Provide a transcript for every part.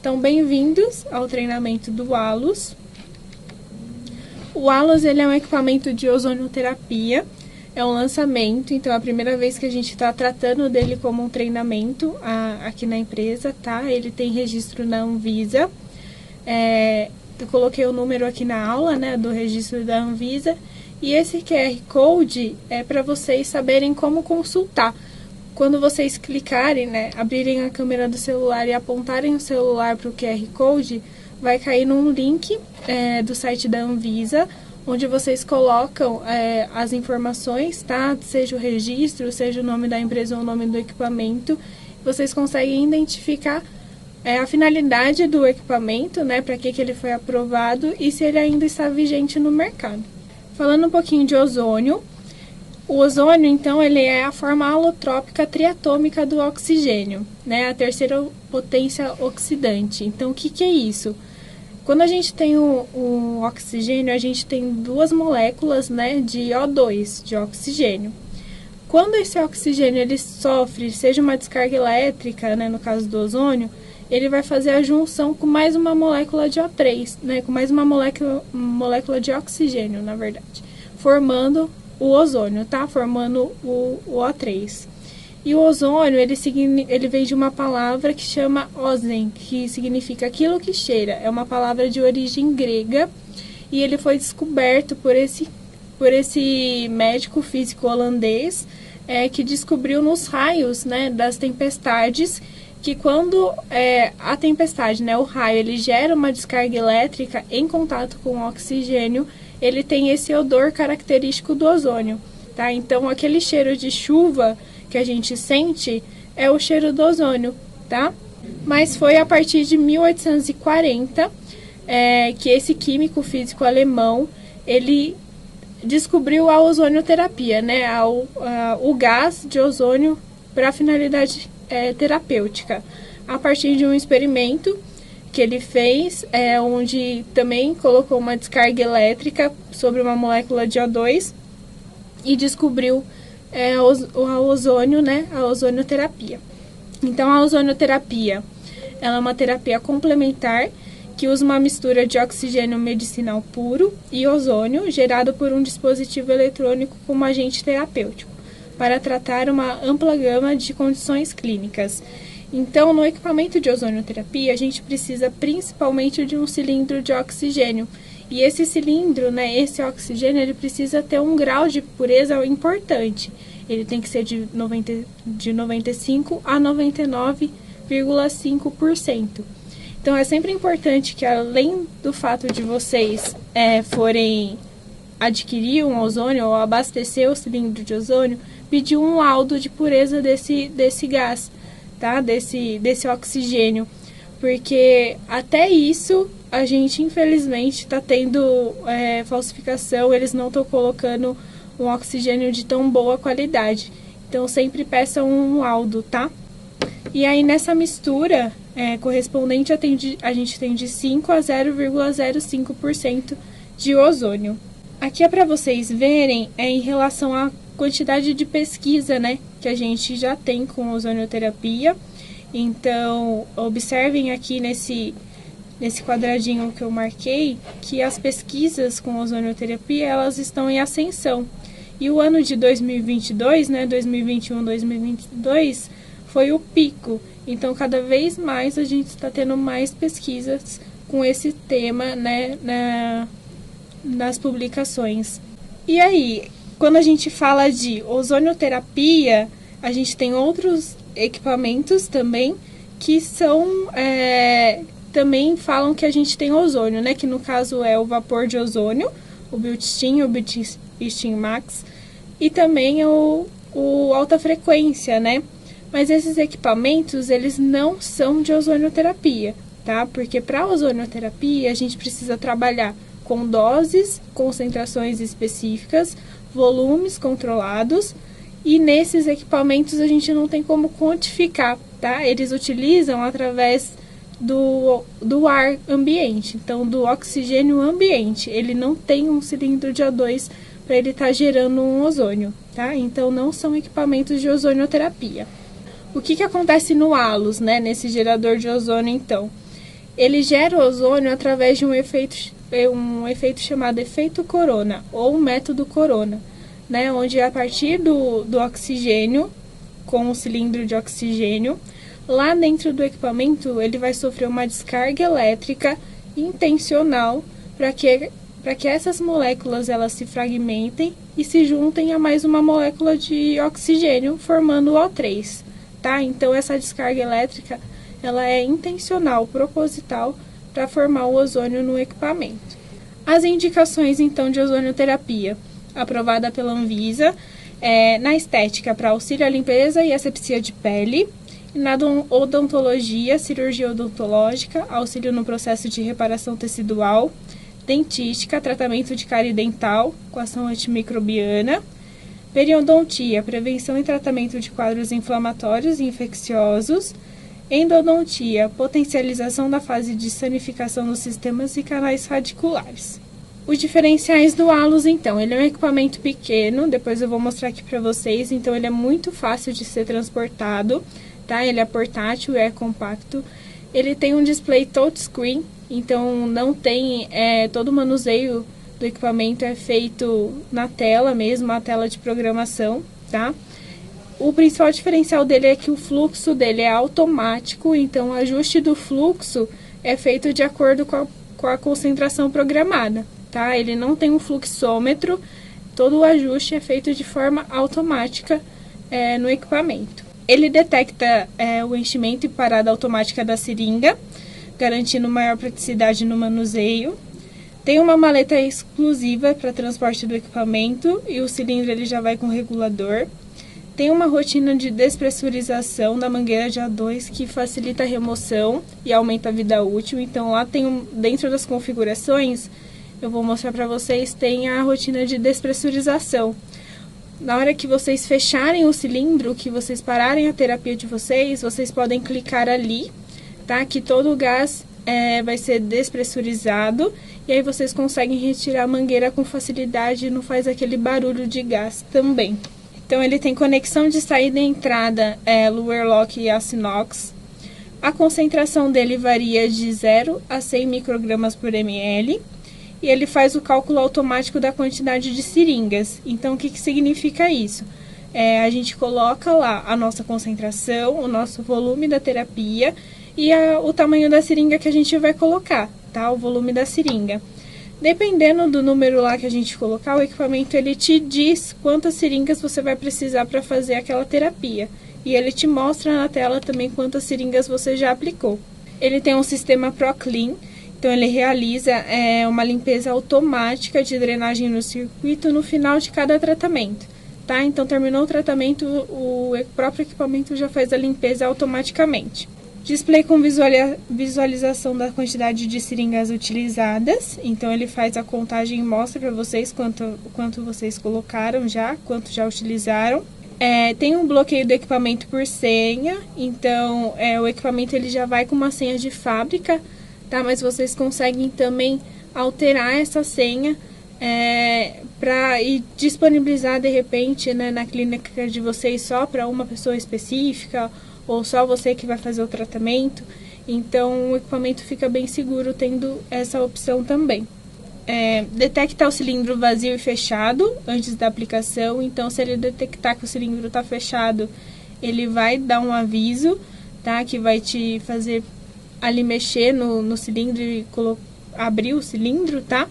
Então, bem-vindos ao treinamento do ALOS. O ALOS ele é um equipamento de ozonioterapia, é um lançamento, então é a primeira vez que a gente está tratando dele como um treinamento aqui na empresa, tá? Ele tem registro na Anvisa, eu coloquei o número aqui na aula, né, do registro da Anvisa, e esse QR Code é para vocês saberem como consultar. Quando vocês clicarem, né, abrirem a câmera do celular e apontarem o celular para o QR Code, vai cair num link do site da Anvisa, onde vocês colocam as informações, tá? Seja o registro, seja o nome da empresa ou o nome do equipamento. Vocês conseguem identificar a finalidade do equipamento, né, para que ele foi aprovado e se ele ainda está vigente no mercado. Falando um pouquinho de ozônio, o ozônio, então, ele é a forma alotrópica triatômica do oxigênio, né? A terceira potência oxidante. Então, o que é isso? Quando a gente tem o oxigênio, a gente tem duas moléculas, né, de O2, de oxigênio. Quando esse oxigênio ele sofre, seja uma descarga elétrica, né, no caso do ozônio, ele vai fazer a junção com mais uma molécula de O3, né, com mais uma molécula de oxigênio, na verdade, formando o ozônio, tá? Formando o O3. E o ozônio, ele vem de uma palavra que chama ozen, que significa aquilo que cheira. É uma palavra de origem grega e ele foi descoberto por esse médico físico holandês que descobriu nos raios, né, das tempestades, que quando a tempestade, né, o raio, ele gera uma descarga elétrica em contato com o oxigênio, ele tem esse odor característico do ozônio, tá? Então, aquele cheiro de chuva que a gente sente é o cheiro do ozônio, tá? Mas foi a partir de 1840 que esse químico físico alemão, ele descobriu a ozonioterapia, né? O gás de ozônio para finalidade terapêutica, a partir de um experimento que ele fez, onde também colocou uma descarga elétrica sobre uma molécula de O2 e descobriu o ozônio, né, a ozonioterapia. Então, a ozonioterapia ela é uma terapia complementar que usa uma mistura de oxigênio medicinal puro e ozônio gerado por um dispositivo eletrônico como agente terapêutico para tratar uma ampla gama de condições clínicas. Então, no equipamento de ozonioterapia, a gente precisa principalmente de um cilindro de oxigênio. E esse cilindro, né, esse oxigênio, ele precisa ter um grau de pureza importante. Ele tem que ser de 95 a 99,5%. Então, é sempre importante que, além do fato de vocês forem adquirir um ozônio ou abastecer o cilindro de ozônio, pedir um laudo de pureza desse gás, tá? Desse oxigênio, porque até isso a gente infelizmente está tendo falsificação, eles não estão colocando um oxigênio de tão boa qualidade, então sempre peçam um laudo, tá? E aí nessa mistura correspondente a gente tem de 5 a 0,05% de ozônio. Aqui é para vocês verem em relação à quantidade de pesquisa, né, que a gente já tem com ozonioterapia. Então, observem aqui nesse quadradinho que eu marquei, que as pesquisas com ozonioterapia, elas estão em ascensão. E o ano de 2022, né, 2021, 2022, foi o pico. Então, cada vez mais a gente está tendo mais pesquisas com esse tema, né, nas publicações. E aí, quando a gente fala de ozonioterapia, a gente tem outros equipamentos também que são também falam que a gente tem ozônio, né? Que no caso é o vapor de ozônio, o Built-In, o Built-In Max, e também o alta frequência, né? Mas esses equipamentos, eles não são de ozonioterapia, tá? Porque para ozonioterapia a gente precisa trabalhar com doses, concentrações específicas, volumes controlados, e nesses equipamentos a gente não tem como quantificar, tá? Eles utilizam através do ar ambiente, então do oxigênio ambiente. Ele não tem um cilindro de O2 para ele estar gerando um ozônio, tá? Então não são equipamentos de ozonioterapia. O que acontece no ALOS, né, nesse gerador de ozônio, então? Ele gera ozônio através de um efeito chamado efeito corona, ou método corona, né? Onde a partir do oxigênio, com o cilindro de oxigênio, lá dentro do equipamento ele vai sofrer uma descarga elétrica intencional para que essas moléculas elas se fragmentem e se juntem a mais uma molécula de oxigênio, formando o O3, tá? Então essa descarga elétrica ela é intencional, proposital, para formar o ozônio no equipamento. As indicações então de ozonioterapia, aprovada pela Anvisa, na estética para auxílio à limpeza e asepsia de pele, na odontologia, cirurgia odontológica, auxílio no processo de reparação tecidual, dentística, tratamento de cárie dental com ação antimicrobiana, periodontia, prevenção e tratamento de quadros inflamatórios e infecciosos, endodontia, potencialização da fase de sanificação dos sistemas e canais radiculares. Os diferenciais do Alus, então, ele é um equipamento pequeno, depois eu vou mostrar aqui para vocês, então ele é muito fácil de ser transportado, tá? Ele é portátil, é compacto, ele tem um display touchscreen, então não tem, todo o manuseio do equipamento é feito na tela mesmo, a tela de programação, tá? O principal diferencial dele é que o fluxo dele é automático, então o ajuste do fluxo é feito de acordo com a concentração programada, tá? Ele não tem um fluxômetro, todo o ajuste é feito de forma automática no equipamento. Ele detecta o enchimento e parada automática da seringa, garantindo maior praticidade no manuseio. Tem uma maleta exclusiva para transporte do equipamento e o cilindro ele já vai com regulador. Tem uma rotina de despressurização da mangueira de A2 que facilita a remoção e aumenta a vida útil. Então lá tem dentro das configurações, eu vou mostrar para vocês, tem a rotina de despressurização. Na hora que vocês fecharem o cilindro, que vocês pararem a terapia de vocês, vocês podem clicar ali, tá? Que todo o gás vai ser despressurizado e aí vocês conseguem retirar a mangueira com facilidade e não faz aquele barulho de gás também. Então ele tem conexão de saída e entrada Luer Lock e aço inox. A concentração dele varia de 0 a 100 microgramas por ml. E ele faz o cálculo automático da quantidade de seringas. Então, o que significa isso? A gente coloca lá a nossa concentração, o nosso volume da terapia e o tamanho da seringa que a gente vai colocar, tá? O volume da seringa. Dependendo do número lá que a gente colocar, o equipamento ele te diz quantas seringas você vai precisar para fazer aquela terapia. E ele te mostra na tela também quantas seringas você já aplicou. Ele tem um sistema ProClean. Então, ele realiza uma limpeza automática de drenagem no circuito no final de cada tratamento, tá? Então, terminou o tratamento, o próprio equipamento já faz a limpeza automaticamente. Display com visualização da quantidade de seringas utilizadas. Então, ele faz a contagem e mostra para vocês quanto vocês colocaram já, quanto já utilizaram. Tem um bloqueio do equipamento por senha. Então, o equipamento ele já vai com uma senha de fábrica, tá? Mas vocês conseguem também alterar essa senha para disponibilizar de repente, né, na clínica de vocês só para uma pessoa específica ou só você que vai fazer o tratamento. Então o equipamento fica bem seguro tendo essa opção também. Detecta o cilindro vazio e fechado antes da aplicação. Então se ele detectar que o cilindro está fechado, ele vai dar um aviso, tá? Que vai te fazer ali mexer no cilindro e abrir o cilindro, tá?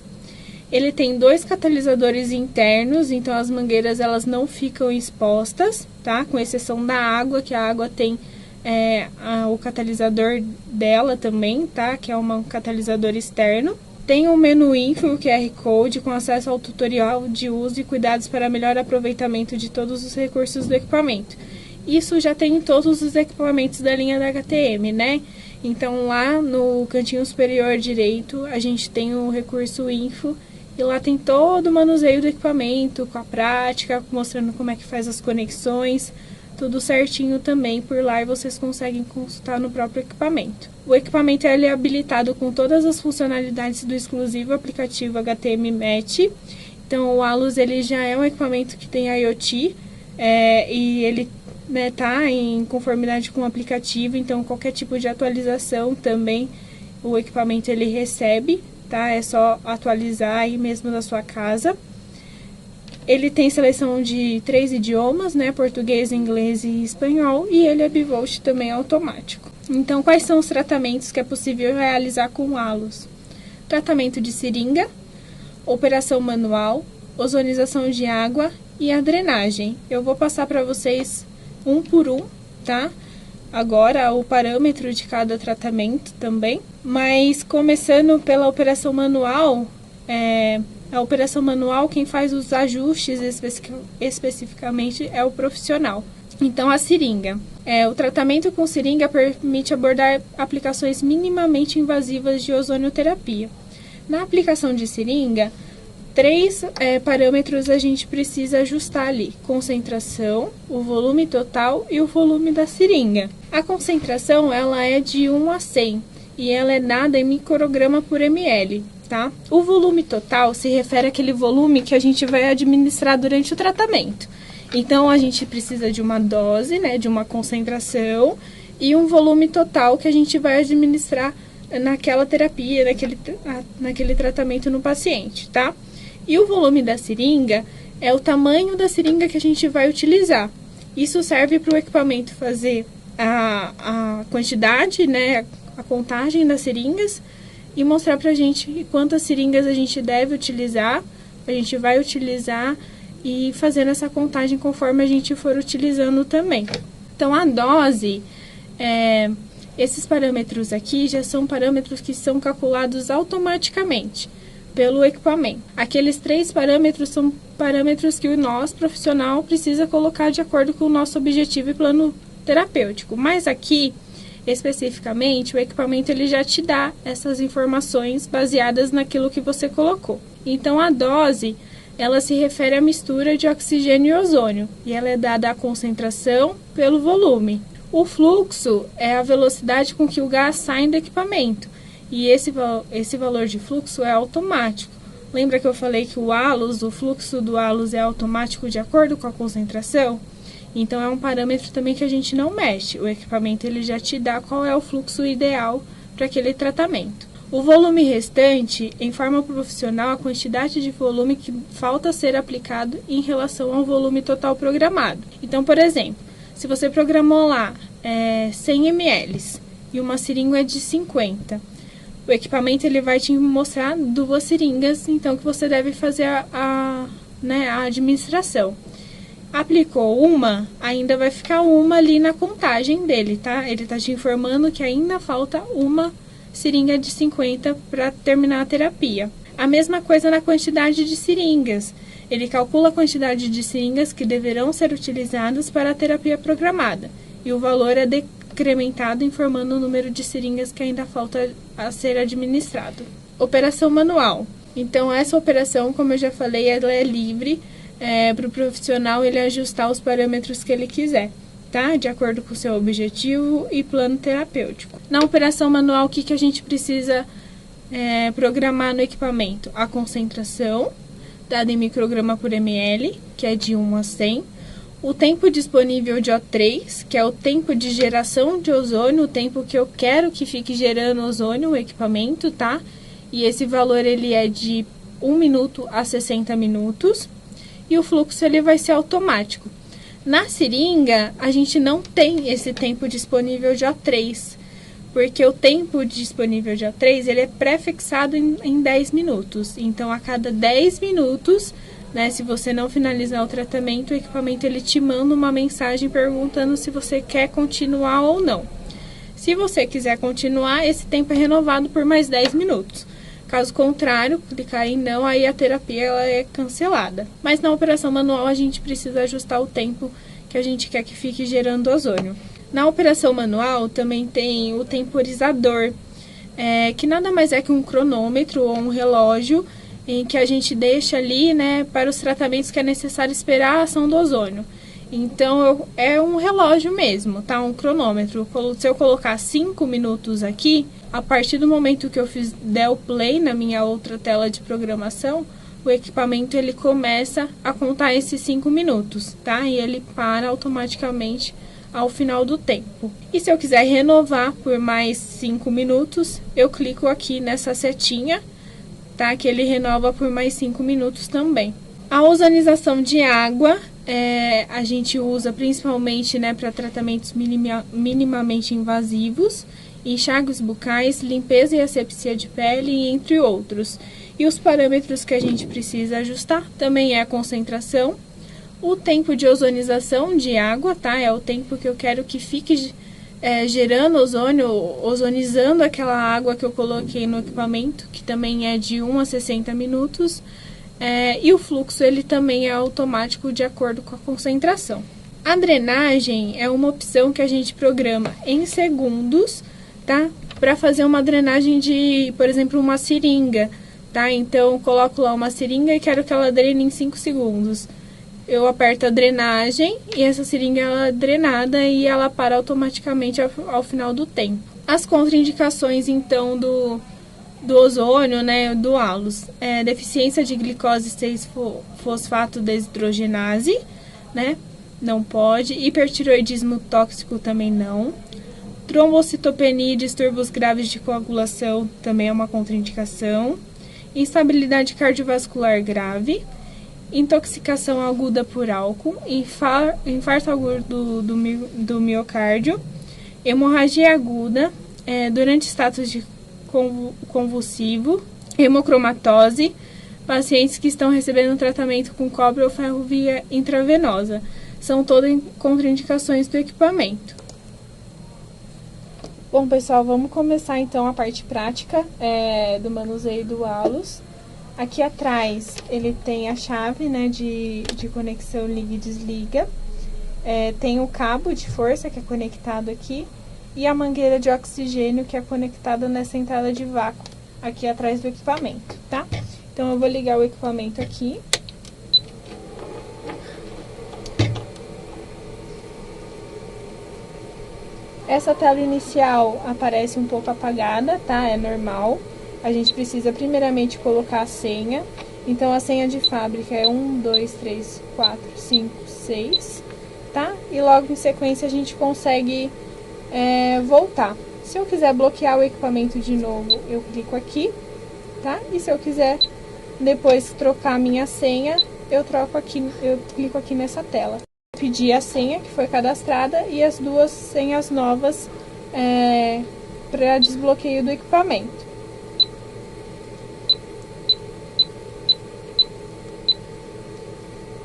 Ele tem 2 catalisadores internos, então as mangueiras elas não ficam expostas, tá? Com exceção da água, que a água tem o catalisador dela também, tá? Que é um catalisador externo. Tem um menu info, o QR Code, com acesso ao tutorial de uso e cuidados para melhor aproveitamento de todos os recursos do equipamento. Isso já tem em todos os equipamentos da linha da HTM, né? Então, lá no cantinho superior direito, a gente tem o recurso info e lá tem todo o manuseio do equipamento, com a prática, mostrando como é que faz as conexões, tudo certinho também por lá e vocês conseguem consultar no próprio equipamento. O equipamento ele é habilitado com todas as funcionalidades do exclusivo aplicativo HTM Match. Então, o Alus ele já é um equipamento que tem IoT e ele tá em conformidade com o aplicativo, então qualquer tipo de atualização também o equipamento ele recebe, tá? É só atualizar aí mesmo na sua casa. Ele tem seleção de 3 idiomas, né? Português, inglês e espanhol. E ele é bivolt também automático. Então, quais são os tratamentos que é possível realizar com o Allos? Tratamento de seringa, operação manual, ozonização de água e a drenagem. Eu vou passar para vocês um por um, tá? Agora, o parâmetro de cada tratamento também. Mas, começando pela operação manual, a operação manual, quem faz os ajustes especificamente é o profissional. Então, a seringa. O tratamento com seringa permite abordar aplicações minimamente invasivas de ozonioterapia. Na aplicação de seringa, 3 parâmetros a gente precisa ajustar ali: concentração, o volume total e o volume da seringa. A concentração ela é de 1 a 100 e ela é dada em micrograma por ml. Tá? O volume total se refere àquele volume que a gente vai administrar durante o tratamento. Então, a gente precisa de uma dose, né, de uma concentração e um volume total que a gente vai administrar naquela terapia, naquele tratamento no paciente, tá? E o volume da seringa é o tamanho da seringa que a gente vai utilizar. Isso serve para o equipamento fazer a quantidade, né, a contagem das seringas, e mostrar pra gente quantas seringas a gente deve utilizar, a gente vai utilizar e fazendo essa contagem conforme a gente for utilizando também. Então, a dose, esses parâmetros aqui já são parâmetros que são calculados automaticamente pelo equipamento. Aqueles 3 parâmetros são parâmetros que o nosso profissional precisa colocar de acordo com o nosso objetivo e plano terapêutico. Mas aqui, especificamente, o equipamento ele já te dá essas informações baseadas naquilo que você colocou. Então, a dose, ela se refere à mistura de oxigênio e ozônio, e ela é dada a concentração pelo volume. O fluxo é a velocidade com que o gás sai do equipamento, e esse valor de fluxo é automático. Lembra que eu falei que o fluxo do Allos é automático de acordo com a concentração? Então, é um parâmetro também que a gente não mexe. O equipamento ele já te dá qual é o fluxo ideal para aquele tratamento. O volume restante informa para o profissional a quantidade de volume que falta ser aplicado em relação ao volume total programado. Então, por exemplo, se você programou lá 100 ml e uma seringa é de 50, o equipamento ele vai te mostrar 2 seringas, então que você deve fazer a administração. Aplicou uma, ainda vai ficar uma ali na contagem dele, tá? Ele tá te informando que ainda falta uma seringa de 50 para terminar a terapia. A mesma coisa na quantidade de seringas. Ele calcula a quantidade de seringas que deverão ser utilizadas para a terapia programada. E o valor é decrementado informando o número de seringas que ainda falta a ser administrado. Operação manual. Então, essa operação, como eu já falei, ela é livre para o profissional ele ajustar os parâmetros que ele quiser, tá? De acordo com o seu objetivo e plano terapêutico. Na operação manual, o que a gente precisa programar no equipamento? A concentração, dada em micrograma por ml, que é de 1 a 100. O tempo disponível de O3, que é o tempo de geração de ozônio, o tempo que eu quero que fique gerando ozônio, o equipamento, tá? E esse valor ele é de 1 minuto a 60 minutos. E o fluxo ele vai ser automático. Na seringa, a gente não tem esse tempo disponível de O3, porque o tempo disponível de O3 ele é pré-fixado em 10 minutos. Então, a cada 10 minutos, né, se você não finalizar o tratamento, o equipamento ele te manda uma mensagem perguntando se você quer continuar ou não. Se você quiser continuar, esse tempo é renovado por mais 10 minutos. Caso contrário, clicar em não, aí a terapia ela é cancelada. Mas na operação manual a gente precisa ajustar o tempo que a gente quer que fique gerando ozônio. Na operação manual também tem o temporizador, que nada mais é que um cronômetro ou um relógio em que a gente deixa ali, né, para os tratamentos que é necessário esperar a ação do ozônio. Então, é um relógio mesmo, tá? Um cronômetro. Se eu colocar 5 minutos aqui, a partir do momento que eu der o play na minha outra tela de programação, o equipamento ele começa a contar esses 5 minutos, tá? E ele para automaticamente ao final do tempo. E se eu quiser renovar por mais 5 minutos, eu clico aqui nessa setinha, tá? Que ele renova por mais 5 minutos também. A ozonização de água, a gente usa principalmente, né, para tratamentos minimamente invasivos, enxágues bucais, limpeza e asepsia de pele, entre outros. E os parâmetros que a gente precisa ajustar também é a concentração, o tempo de ozonização de água, tá? É o tempo que eu quero que fique gerando ozônio, ozonizando aquela água que eu coloquei no equipamento, que também é de 1 a 60 minutos. E o fluxo, ele também é automático de acordo com a concentração. A drenagem é uma opção que a gente programa em segundos, tá? Para fazer uma drenagem de, por exemplo, uma seringa, tá? Então, eu coloco lá uma seringa e quero que ela drene em 5 segundos. Eu aperto a drenagem e essa seringa ela é drenada e ela para automaticamente ao final do tempo. As contraindicações, então, do ozônio, né, do halos, deficiência de glicose 6-fosfato desidrogenase, né, não pode, hipertiroidismo tóxico também não, trombocitopenia e distúrbios graves de coagulação também é uma contraindicação, instabilidade cardiovascular grave, intoxicação aguda por álcool, infarto agudo do miocárdio, hemorragia aguda, durante status de convulsivo, hemocromatose, pacientes que estão recebendo tratamento com cobre ou ferro via intravenosa. São todas contraindicações do equipamento. Bom, pessoal, vamos começar então a parte prática do manuseio do halos. Aqui atrás ele tem a chave, né, de conexão liga e desliga. Tem o cabo de força que é conectado aqui e a mangueira de oxigênio que é conectada nessa entrada de vácuo aqui atrás do equipamento, tá? Então eu vou ligar o equipamento aqui. Essa tela inicial aparece um pouco apagada, tá? É normal. A gente precisa primeiramente colocar a senha. Então a senha de fábrica é 1, 2, 3, 4, 5, 6, tá? E logo em sequência a gente consegue voltar. Se eu quiser bloquear o equipamento de novo, eu clico aqui, tá? E se eu quiser depois trocar a minha senha, eu clico aqui nessa tela. Pedir a senha que foi cadastrada e as duas senhas novas para desbloqueio do equipamento.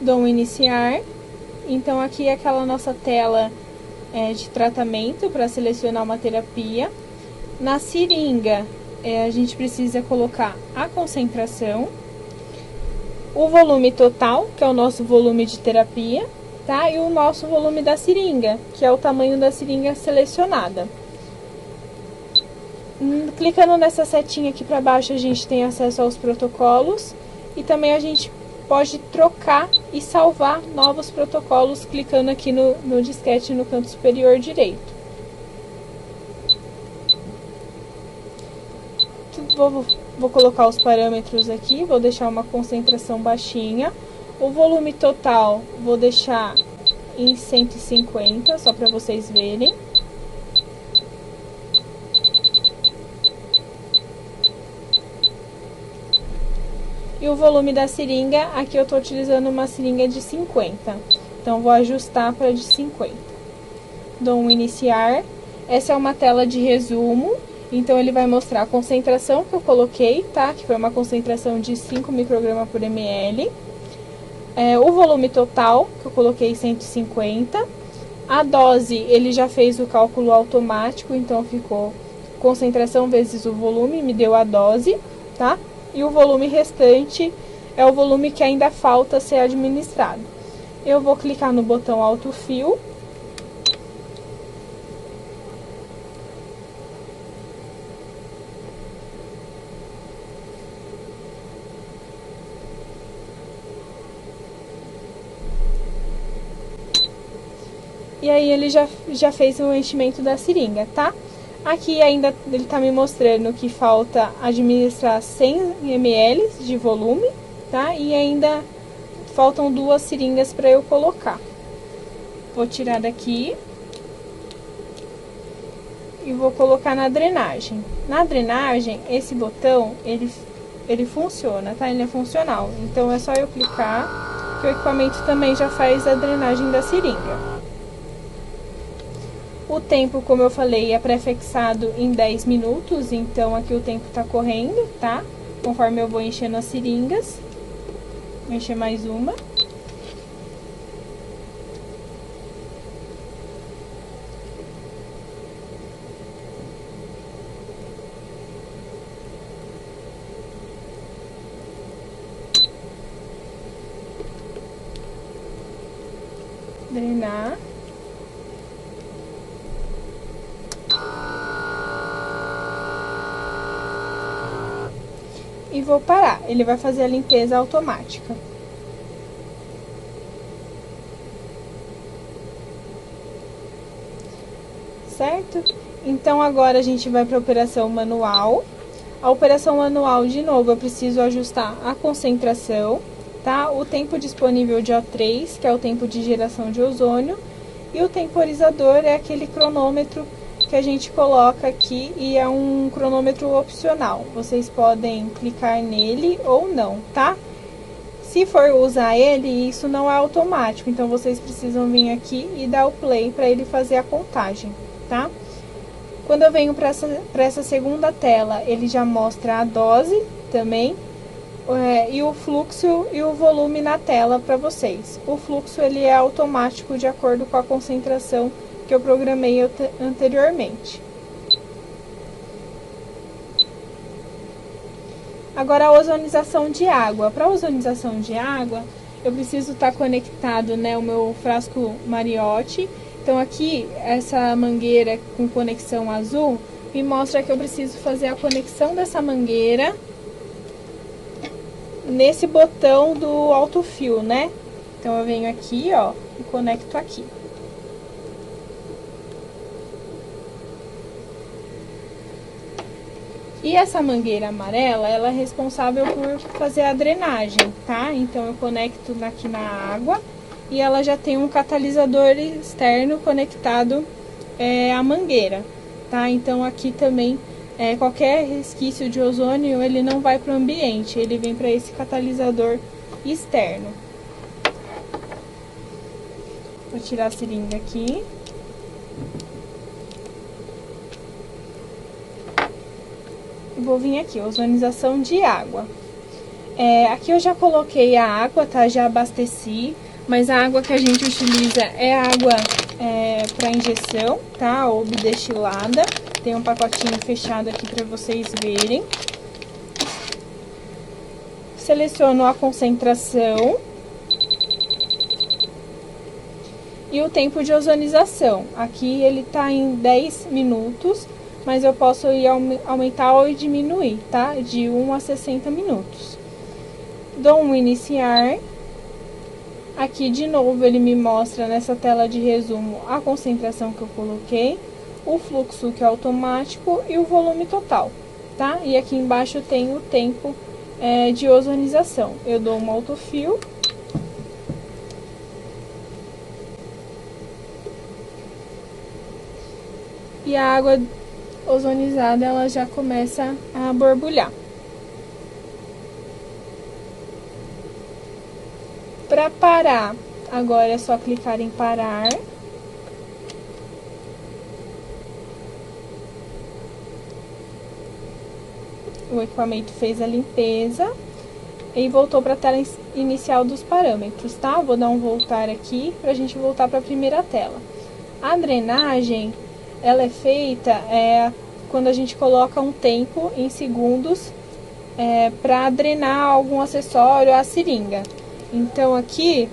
Dou um iniciar. Então aqui é aquela nossa tela de tratamento para selecionar uma terapia. Na seringa, a gente precisa colocar a concentração, o volume total, que é o nosso volume de terapia, tá? E o nosso volume da seringa, que é o tamanho da seringa selecionada. Clicando nessa setinha aqui para baixo, a gente tem acesso aos protocolos e também a gente pode trocar e salvar novos protocolos clicando aqui no disquete no canto superior direito. Vou colocar os parâmetros aqui, vou deixar uma concentração baixinha. O volume total vou deixar em 150, só para vocês verem. E o volume da seringa, aqui eu estou utilizando uma seringa de 50. Então, vou ajustar para de 50. Dou um iniciar. Essa é uma tela de resumo. Então, ele vai mostrar a concentração que eu coloquei, tá? Que foi uma concentração de 5 microgramas por ml. O volume total, que eu coloquei 150. A dose, ele já fez o cálculo automático, então ficou concentração vezes o volume, me deu a dose, tá? E o volume restante é o volume que ainda falta ser administrado. Eu vou clicar no botão autofill. E aí ele já fez o enchimento da seringa, tá? Aqui ainda ele tá me mostrando que falta administrar 100 ml de volume, tá? E ainda faltam 2 seringas para eu colocar. Vou tirar daqui. e vou colocar na drenagem. Na drenagem, esse botão, ele funciona, tá? Ele é funcional. Então, é só eu clicar, que o equipamento também já faz a drenagem da seringa. O tempo, como eu falei, é pré-fixado em 10 minutos, então aqui o tempo tá correndo, tá? Conforme eu vou enchendo as seringas. Vou encher mais uma. Drenar. E vou parar. Ele vai fazer a limpeza automática. Certo? Então, agora a gente vai para a operação manual. A operação manual, de novo, eu preciso ajustar a concentração, tá? O tempo disponível de O3, que é o tempo de geração de ozônio. E o temporizador é aquele cronômetro que a gente coloca aqui e é um cronômetro opcional. Vocês podem clicar nele ou não, tá? Se for usar ele, isso não é automático, então vocês precisam vir aqui e dar o play para ele fazer a contagem, tá? Quando eu venho para essa segunda tela, ele já mostra a dose também, e o fluxo e o volume na tela para vocês. O fluxo ele é automático de acordo com a concentração que eu programei anteriormente. Agora a ozonização de água. Para a ozonização de água, eu preciso estar conectado, né, o meu frasco Mariotti. Então aqui, essa mangueira com conexão azul, me mostra que eu preciso fazer a conexão dessa mangueira nesse botão do autofill, né? Então eu venho aqui, ó, e conecto aqui. E essa mangueira amarela, ela é responsável por fazer a drenagem, tá? Então, eu conecto aqui na água e ela já tem um catalisador externo conectado à mangueira, tá? Então, aqui também, qualquer resquício de ozônio, ele não vai para o ambiente, ele vem para esse catalisador externo. Vou tirar a seringa aqui. Vou vir aqui, ozonização de água. Aqui eu já coloquei a água, tá? Já abasteci, mas a água que a gente utiliza é água para injeção, tá? Ou bidestilada. Tem um pacotinho fechado aqui para vocês verem. Seleciono a concentração. E o tempo de ozonização. Aqui ele tá em 10 minutos. Mas eu posso ir aumentar ou diminuir, tá? De 1 a 60 minutos. Dou um iniciar. Aqui, de novo, ele me mostra nessa tela de resumo a concentração que eu coloquei, o fluxo que é automático e o volume total, tá? E aqui embaixo tem o tempo de ozonização. Eu dou um autofill. E a água ozonizada, ela já começa a borbulhar. Para parar, agora é só clicar em parar. O equipamento fez a limpeza e voltou para a tela inicial dos parâmetros, tá? Vou dar um voltar aqui para a gente voltar para a primeira tela. A drenagem, ela é feita quando a gente coloca um tempo em segundos para drenar algum acessório à seringa. Então aqui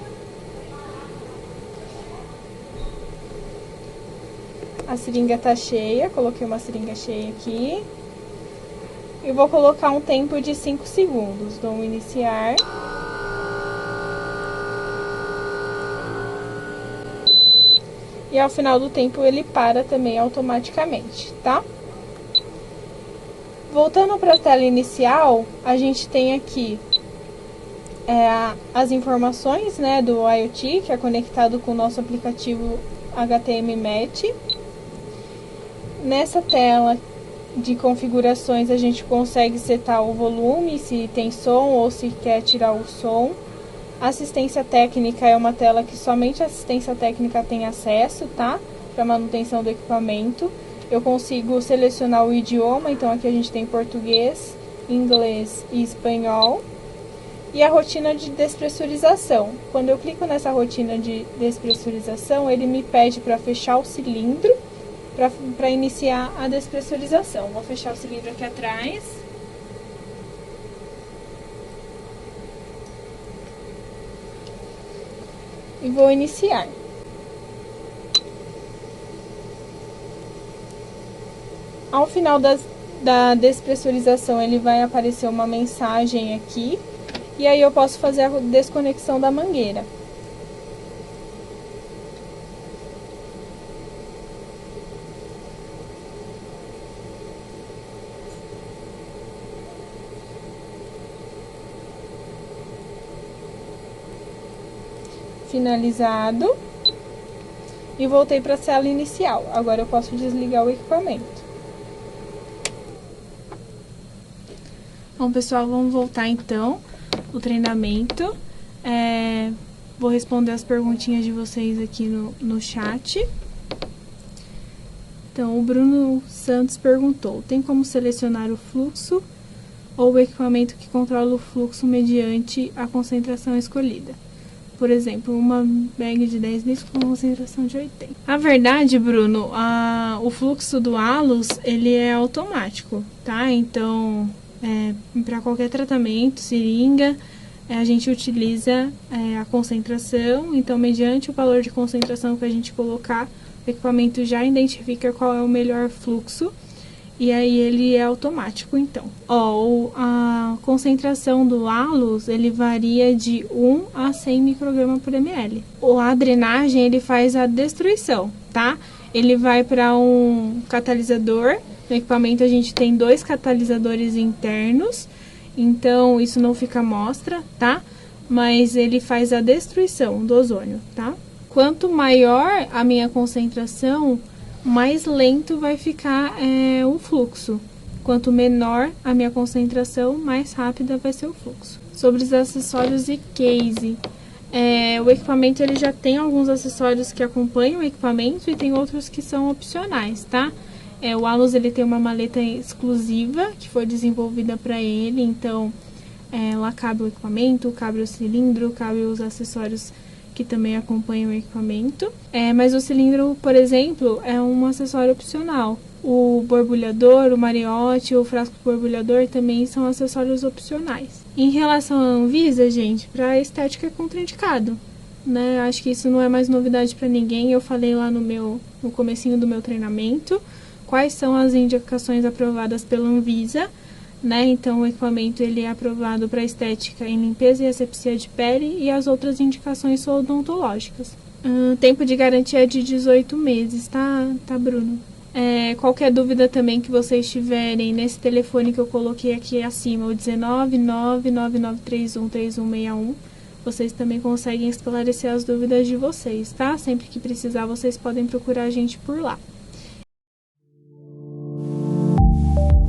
a seringa tá cheia, coloquei uma seringa cheia aqui. E vou colocar um tempo de 5 segundos. Dou um iniciar. E ao final do tempo ele para também automaticamente, tá? Voltando para a tela inicial, a gente tem aqui as informações, né, do IoT, que é conectado com o nosso aplicativo HTML. nessa tela de configurações a gente consegue setar o volume, se tem som ou se quer tirar o som. Assistência técnica é uma tela que somente a assistência técnica tem acesso, tá? Para manutenção do equipamento. Eu consigo selecionar o idioma, então aqui a gente tem português, inglês e espanhol. E a rotina de despressurização. Quando eu clico nessa rotina de despressurização, ele me pede para fechar o cilindro para iniciar a despressurização. Vou fechar o cilindro aqui atrás. E vou iniciar. Ao final da despressurização, ele vai aparecer uma mensagem aqui. E aí eu posso fazer a desconexão da mangueira. Finalizado. E voltei para a cela inicial. Agora eu posso desligar o equipamento. Bom, pessoal, vamos voltar então o treinamento. Vou responder as perguntinhas de vocês aqui no chat. Então, o Bruno Santos perguntou: tem como selecionar o fluxo ou o equipamento que controla o fluxo mediante a concentração escolhida? Por exemplo, uma bag de 10 litros com concentração de 80. A verdade, Bruno, o fluxo do Alus, ele é automático, tá? Então, para qualquer tratamento, seringa, a gente utiliza a concentração. Então, mediante o valor de concentração que a gente colocar, o equipamento já identifica qual é o melhor fluxo. E aí ele é automático, então. A concentração do Alus, ele varia de 1 a 100 microgramas por ml. A drenagem, ele faz a destruição, tá? Ele vai para um catalisador. No equipamento a gente tem 2 catalisadores internos, então isso não fica à mostra, tá? Mas ele faz a destruição do ozônio, tá? Quanto maior a minha concentração, mais lento vai ficar o fluxo. Quanto menor a minha concentração, mais rápida vai ser o fluxo. Sobre os acessórios e case, o equipamento ele já tem alguns acessórios que acompanham o equipamento e tem outros que são opcionais, tá? O Alus ele tem uma maleta exclusiva que foi desenvolvida para ele, então lá cabe o equipamento, cabe o cilindro, cabe os acessórios que também acompanham o equipamento. Mas o cilindro, por exemplo, é um acessório opcional. O borbulhador, o mariote, o frasco borbulhador também são acessórios opcionais. Em relação à Anvisa, gente, para estética é contraindicado, né? Acho que isso não é mais novidade para ninguém. Eu falei lá no comecinho do meu treinamento quais são as indicações aprovadas pela Anvisa, né? Então, o equipamento ele é aprovado para estética em limpeza e asepsia de pele e as outras indicações são odontológicas. Tempo de garantia é de 18 meses, tá Bruno? Qualquer dúvida também que vocês tiverem nesse telefone que eu coloquei aqui acima, o 19999313161, vocês também conseguem esclarecer as dúvidas de vocês, tá? Sempre que precisar, vocês podem procurar a gente por lá.